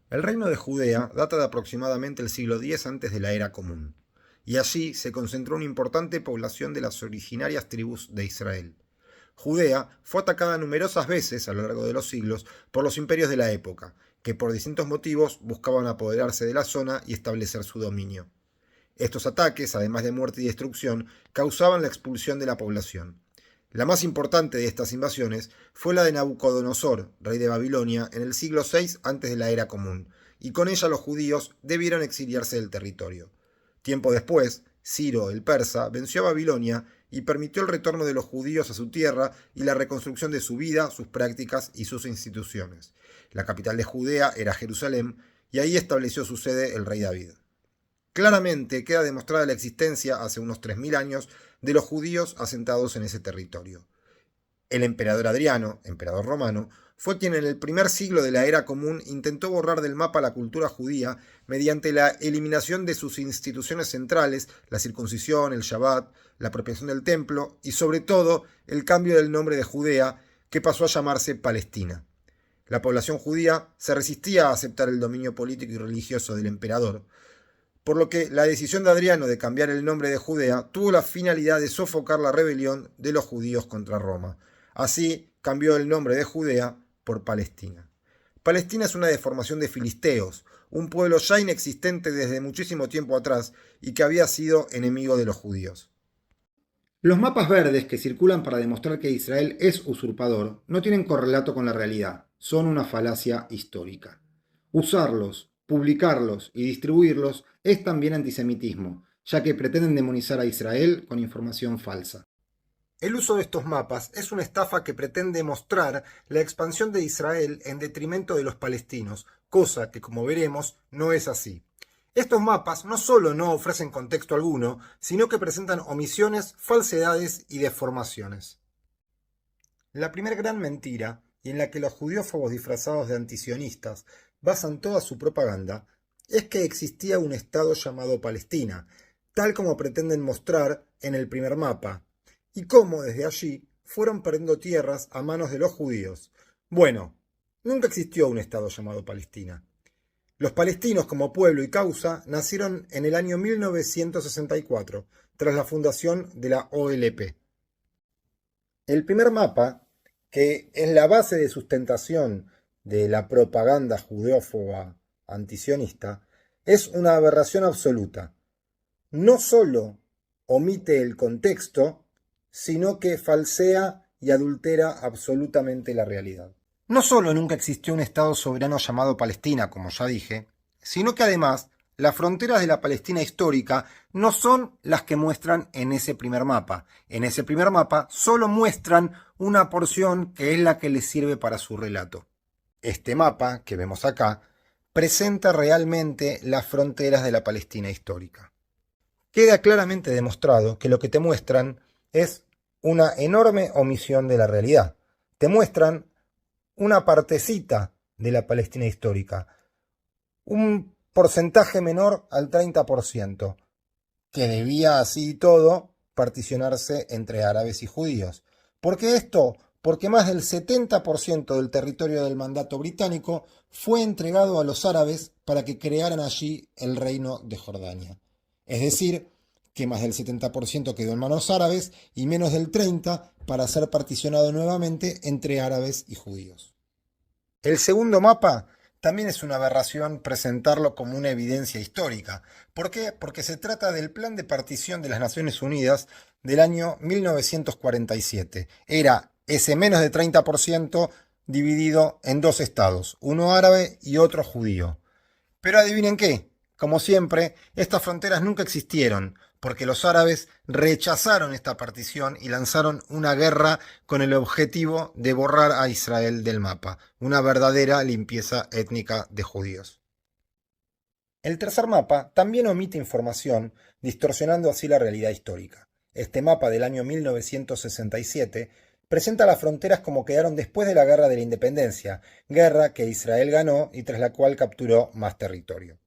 El reino de Judea data de aproximadamente el siglo X antes de la era común, y allí se concentró una importante población de las originarias tribus de Israel. Judea fue atacada numerosas veces a lo largo de los siglos por los imperios de la época, que por distintos motivos buscaban apoderarse de la zona y establecer su dominio. Estos ataques, además de muerte y destrucción, causaban la expulsión de la población. La más importante de estas invasiones fue la de Nabucodonosor, rey de Babilonia, en el siglo VI antes de la era común, y con ella los judíos debieron exiliarse del territorio. Tiempo después, Ciro el persa venció a Babilonia y permitió el retorno de los judíos a su tierra y la reconstrucción de su vida, sus prácticas y sus instituciones. La capital de Judea era Jerusalén, y ahí estableció su sede el rey David. Claramente queda demostrada la existencia, hace unos 3000 años, de los judíos asentados en ese territorio. El emperador Adriano, emperador romano, fue quien en el primer siglo de la era común intentó borrar del mapa la cultura judía mediante la eliminación de sus instituciones centrales, la circuncisión, el Shabbat, la apropiación del templo y sobre todo el cambio del nombre de Judea, que pasó a llamarse Palestina. La población judía se resistía a aceptar el dominio político y religioso del emperador, por lo que la decisión de Adriano de cambiar el nombre de Judea tuvo la finalidad de sofocar la rebelión de los judíos contra Roma. Así cambió el nombre de Judea por Palestina. Palestina es una deformación de filisteos, un pueblo ya inexistente desde muchísimo tiempo atrás y que había sido enemigo de los judíos. Los mapas verdes que circulan para demostrar que Israel es usurpador no tienen correlato con la realidad, son una falacia histórica. Usarlos, publicarlos y distribuirlos es también antisemitismo, ya que pretenden demonizar a Israel con información falsa. El uso de estos mapas es una estafa que pretende mostrar la expansión de Israel en detrimento de los palestinos, cosa que, como veremos, no es así. Estos mapas no solo no ofrecen contexto alguno, sino que presentan omisiones, falsedades y deformaciones. La primera gran mentira, y en la que los judiófobos disfrazados de antisionistas basan toda su propaganda, es que existía un Estado llamado Palestina, tal como pretenden mostrar en el primer mapa, y cómo desde allí fueron perdiendo tierras a manos de los judíos. Bueno, nunca existió un Estado llamado Palestina. Los palestinos como pueblo y causa nacieron en el año 1964, tras la fundación de la OLP. El primer mapa, que es la base de sustentación de la propaganda judeófoba antisionista, es una aberración absoluta. No solo omite el contexto, sino que falsea y adultera absolutamente la realidad. No solo nunca existió un Estado soberano llamado Palestina, como ya dije, sino que además las fronteras de la Palestina histórica no son las que muestran en ese primer mapa. En ese primer mapa solo muestran una porción que es la que les sirve para su relato. Este mapa, que vemos acá, presenta realmente las fronteras de la Palestina histórica. Queda claramente demostrado que lo que te muestran es una enorme omisión de la realidad. Te muestran una partecita de la Palestina histórica, un porcentaje menor al 30%, que debía así y todo particionarse entre árabes y judíos. ¿Por qué esto? Porque más del 70% del territorio del mandato británico fue entregado a los árabes para que crearan allí el reino de Jordania. Es decir, que más del 70% quedó en manos árabes y menos del 30% para ser particionado nuevamente entre árabes y judíos. El segundo mapa también es una aberración presentarlo como una evidencia histórica. ¿Por qué? Porque se trata del plan de partición de las Naciones Unidas del año 1947. Era ese menos de 30% dividido en dos estados, uno árabe y otro judío. Pero adivinen qué, como siempre, estas fronteras nunca existieron, porque los árabes rechazaron esta partición y lanzaron una guerra con el objetivo de borrar a Israel del mapa, una verdadera limpieza étnica de judíos. El tercer mapa también omite información, distorsionando así la realidad histórica. Este mapa del año 1967 presenta las fronteras como quedaron después de la Guerra de la Independencia, guerra que Israel ganó y tras la cual capturó más territorio.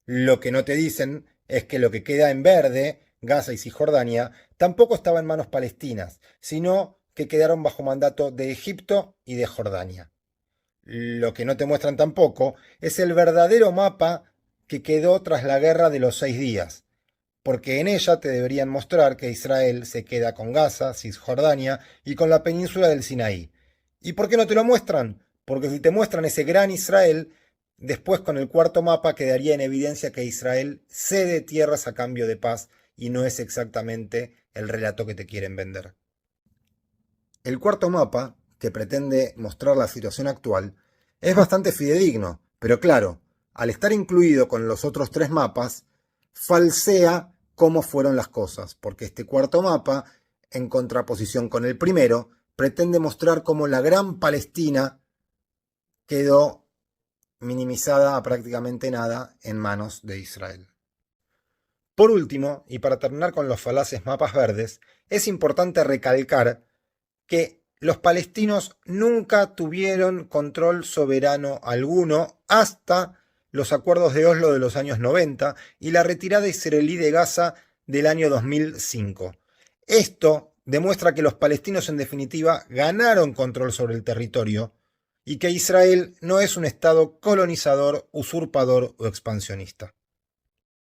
Lo que no te dicen es que lo que queda en verde, Gaza y Cisjordania, tampoco estaba en manos palestinas, sino que quedaron bajo mandato de Egipto y de Jordania. Lo que no te muestran tampoco es el verdadero mapa que quedó tras la guerra de los 6 días, porque en ella te deberían mostrar que Israel se queda con Gaza, Cisjordania y con la península del Sinaí. ¿Y por qué no te lo muestran? Porque si te muestran ese gran Israel, después con el cuarto mapa quedaría en evidencia que Israel cede tierras a cambio de paz y no es exactamente el relato que te quieren vender. El cuarto mapa, que pretende mostrar la situación actual, es bastante fidedigno, pero claro, al estar incluido con los otros 3 mapas, falsea cómo fueron las cosas, porque este cuarto mapa, en contraposición con el primero, pretende mostrar cómo la gran Palestina quedó minimizada a prácticamente nada en manos de Israel. Por último, y para terminar con los falaces mapas verdes, es importante recalcar que los palestinos nunca tuvieron control soberano alguno hasta los acuerdos de Oslo de los años 90 y la retirada israelí de Gaza del año 2005. Esto demuestra que los palestinos en definitiva ganaron control sobre el territorio y que Israel no es un estado colonizador, usurpador o expansionista.